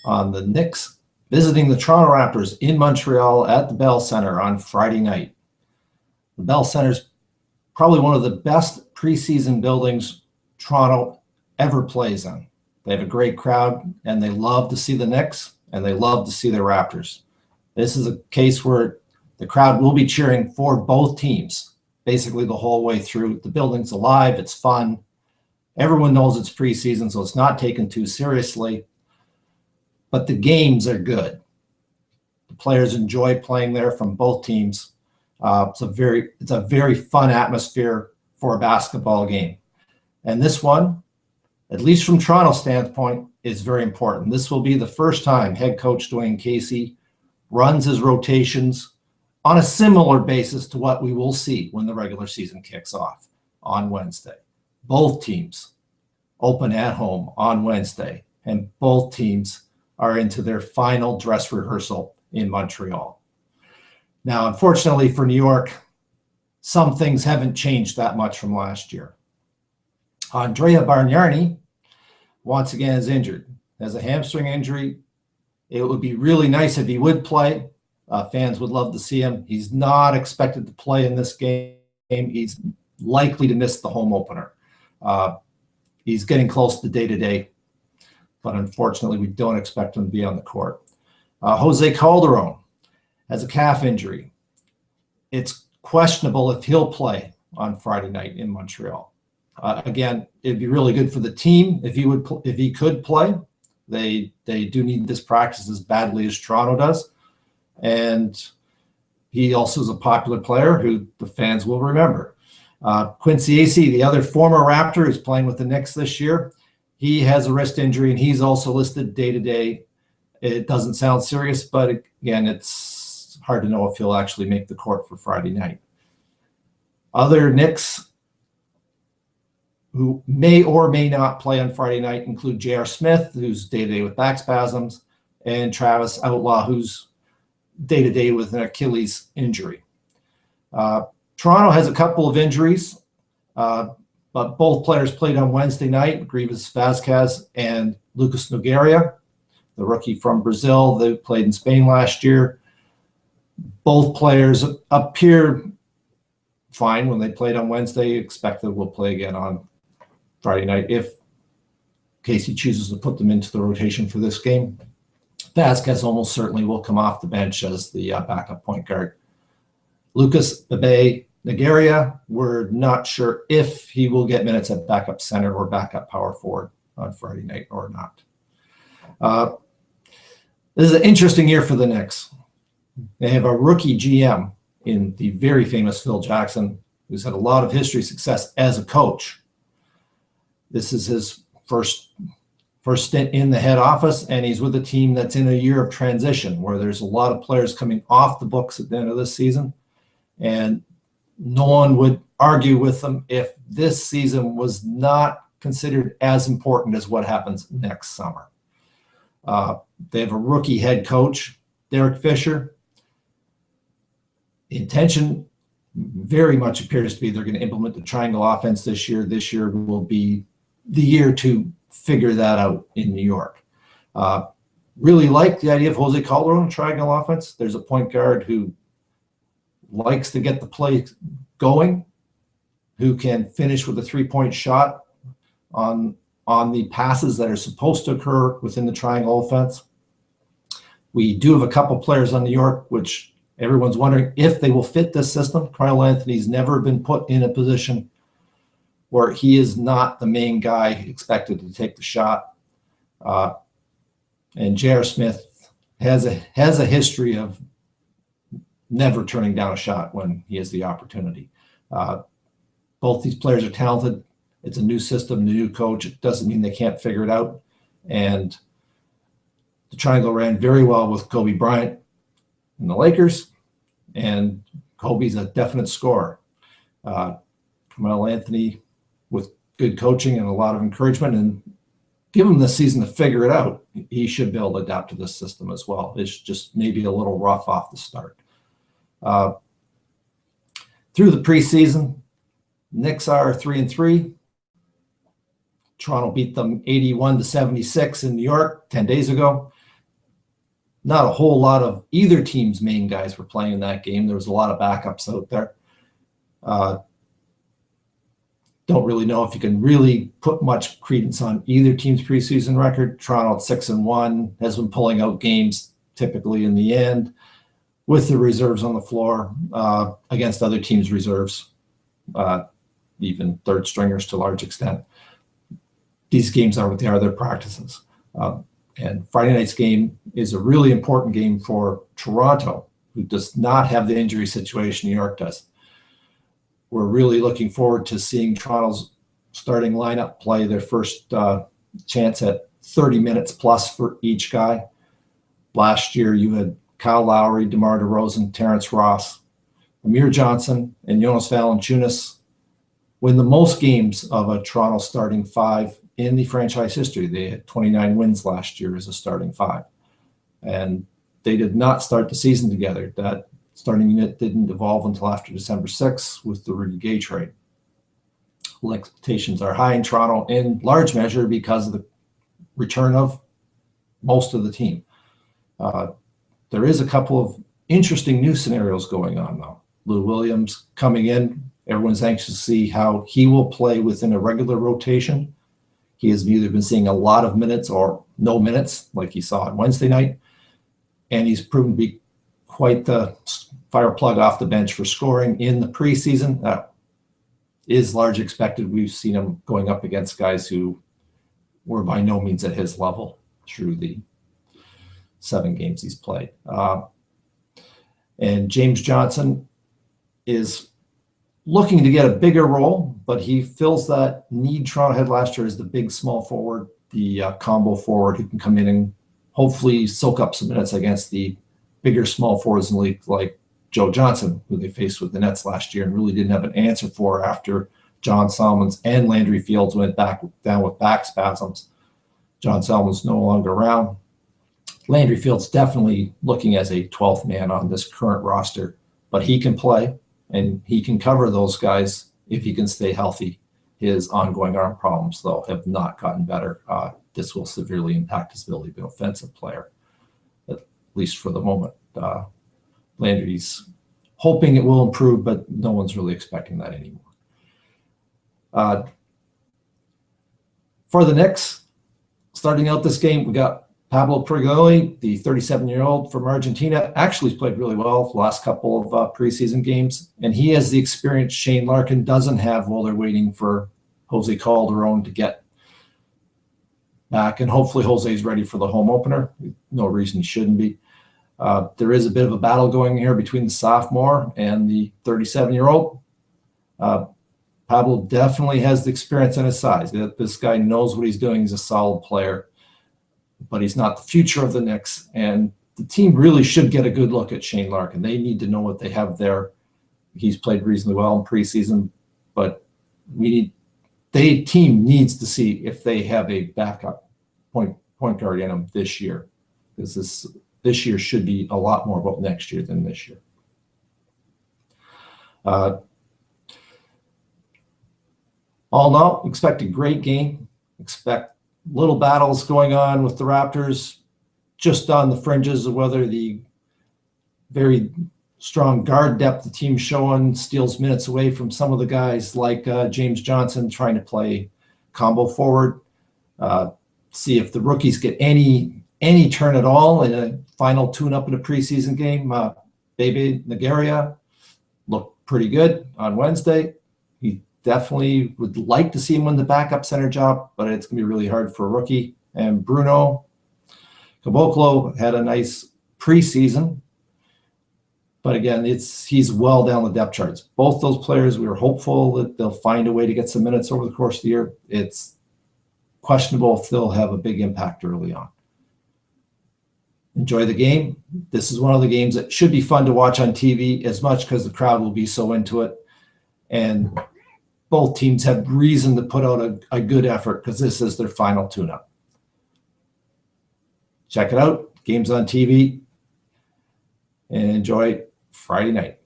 on the Knicks visiting the Toronto Raptors in Montreal at the Bell Center on Friday night. The Bell Center is probably one of the best preseason buildings Toronto ever plays in. They have a great crowd, and they love to see the Knicks, and they love to see the Raptors. This is a case where the crowd will be cheering for both teams basically the whole way through. The building's alive. It's fun. Everyone knows it's preseason, so it's not taken too seriously. But the games are good. The players enjoy playing there from both teams. It's a very fun atmosphere for a basketball game. And this one, at least from Toronto's standpoint, is very important. This will be the first time head coach Dwayne Casey runs his rotations on a similar basis to what we will see when the regular season kicks off on Wednesday. Both teams open at home on Wednesday, and both teams are into their final dress rehearsal in Montreal. Now, unfortunately for New York, some things haven't changed that much from last year. Andrea Bargnani, once again, is injured. Has a hamstring injury. It would be really nice if he would play. Fans would love to see him. He's not expected to play in this game. He's likely to miss the home opener. He's getting close to day-to-day, but unfortunately, we don't expect him to be on the court. Jose Calderon has a calf injury. It's questionable if he'll play on Friday night in Montreal. Again, it'd be really good for the team if he could play. They do need this practice as badly as Toronto does, and he also is a popular player who the fans will remember. Quincy Acey, the other former Raptor, is playing with the Knicks this year. He has a wrist injury, and he's also listed day-to-day. It doesn't sound serious, but again, it's hard to know if he'll actually make the court for Friday night. Other Knicks who may or may not play on Friday night include J.R. Smith, who's day-to-day with back spasms, and Travis Outlaw, who's day-to-day with an Achilles injury. Toronto has a couple of injuries, but both players played on Wednesday night, Grievous Vazquez and Lucas Nogueira, the rookie from Brazil that played in Spain last year. Both players appear fine when they played on Wednesday. Expected will play again on Friday night if Casey chooses to put them into the rotation for this game. Vazquez almost certainly will come off the bench as the backup point guard. Lucas Bebe Nogueira, we're not sure if he will get minutes at backup center or backup power forward on Friday night or not. This is an interesting year for the Knicks. They have a rookie GM in the very famous Phil Jackson, who's had a lot of history success as a coach. This is his first stint in the head office, and he's with a team that's in a year of transition where there's a lot of players coming off the books at the end of this season, and no one would argue with them if this season was not considered as important as what happens next summer. They have a rookie head coach, Derek Fisher. The intention very much appears to be they're going to implement the triangle offense this year. This year will be the year to figure that out in New York. Really like the idea of Jose Calderon, triangle offense. There's a point guard who likes to get the play going, who can finish with a three-point shot on the passes that are supposed to occur within the triangle offense. We do have a couple players on New York, which everyone's wondering if they will fit this system. Carmelo Anthony's never been put in a position where he is not the main guy expected to take the shot. And J.R. Smith has a history of never turning down a shot when he has the opportunity. Both these players are talented. It's a new system, new coach. It doesn't mean they can't figure it out. And the triangle ran very well with Kobe Bryant and the Lakers, and Kobe's a definite scorer. Carmelo Anthony, with good coaching and a lot of encouragement, and give him this season to figure it out, he should be able to adapt to this system as well. It's just maybe a little rough off the start. Through the preseason, Knicks are 3-3. Toronto beat them 81-76 in New York 10 days ago. not a whole lot of either team's main guys were playing in that game. There was a lot of backups out there. Don't really know if you can really put much credence on either team's preseason record. Toronto at 6-1 has been pulling out games typically in the end with the reserves on the floor against other teams' reserves, even third stringers to a large extent. These games are what they are, their practices. And Friday night's game is a really important game for Toronto, who does not have the injury situation New York does. We're really looking forward to seeing Toronto's starting lineup play their first chance at 30 minutes plus for each guy. Last year, you had Kyle Lowry, DeMar DeRozan, Terrence Ross, Amir Johnson, and Jonas Valanciunas win the most games of a Toronto starting five in the franchise history. They had 29 wins last year as a starting five. And they did not start the season together. That starting unit didn't evolve until after December 6th with the Rudy Gay trade. Expectations are high in Toronto in large measure because of the return of most of the team. There is a couple of interesting new scenarios going on, though. Lou Williams coming in. Everyone's anxious to see how he will play within a regular rotation. He has either been seeing a lot of minutes or no minutes, like he saw on Wednesday night. And he's proven to be quite the fire plug off the bench for scoring in the preseason. That is largely expected. We've seen him going up against guys who were by no means at his level through the 7 games he's played. And James Johnson is looking to get a bigger role, but he fills that need Toronto had last year as the big small forward, the combo forward who can come in and hopefully soak up some minutes against the bigger small forwards in the league like Joe Johnson, who they faced with the Nets last year and really didn't have an answer for after John Salmons and Landry Fields went down with back spasms. John Salmons no longer around. Landry Fields definitely looking as a 12th man on this current roster, but he can play and he can cover those guys if he can stay healthy. His ongoing arm problems, though, have not gotten better. This will severely impact his ability to be an offensive player, at least for the moment. Landry's hoping it will improve, but no one's really expecting that anymore. For the Knicks, starting out this game, we got Pablo Prigioni, the 37-year-old from Argentina, actually played really well the last couple of preseason games, and he has the experience Shane Larkin doesn't have while they're waiting for Jose Calderon to get back, and hopefully Jose's ready for the home opener. No reason he shouldn't be. There is a bit of a battle going here between the sophomore and the 37-year-old. Pablo definitely has the experience on his side. This guy knows what he's doing. He's a solid player, but he's not the future of the Knicks. And the team really should get a good look at Shane Larkin. They need to know what they have there. He's played reasonably well in preseason, but the team needs to see if they have a backup point guard in him this year, because this year should be a lot more about next year than this year. All in all, expect a great game. Expect little battles going on with the Raptors, just on the fringes of whether the very strong guard depth the team's showing steals minutes away from some of the guys like James Johnson trying to play combo forward. See if the rookies get any turn at all in a final tune-up in a preseason game. Bebe Nagaria looked pretty good on Wednesday. He definitely would like to see him win the backup center job, but it's going to be really hard for a rookie. And Bruno Caboclo had a nice preseason, but again, he's well down the depth charts. Both those players, we were hopeful that they'll find a way to get some minutes over the course of the year. It's questionable if they'll have a big impact early on. Enjoy the game. This is one of the games that should be fun to watch on TV as much because the crowd will be so into it. And both teams have reason to put out a good effort because this is their final tune-up. Check it out. Game's on TV. And enjoy Friday night.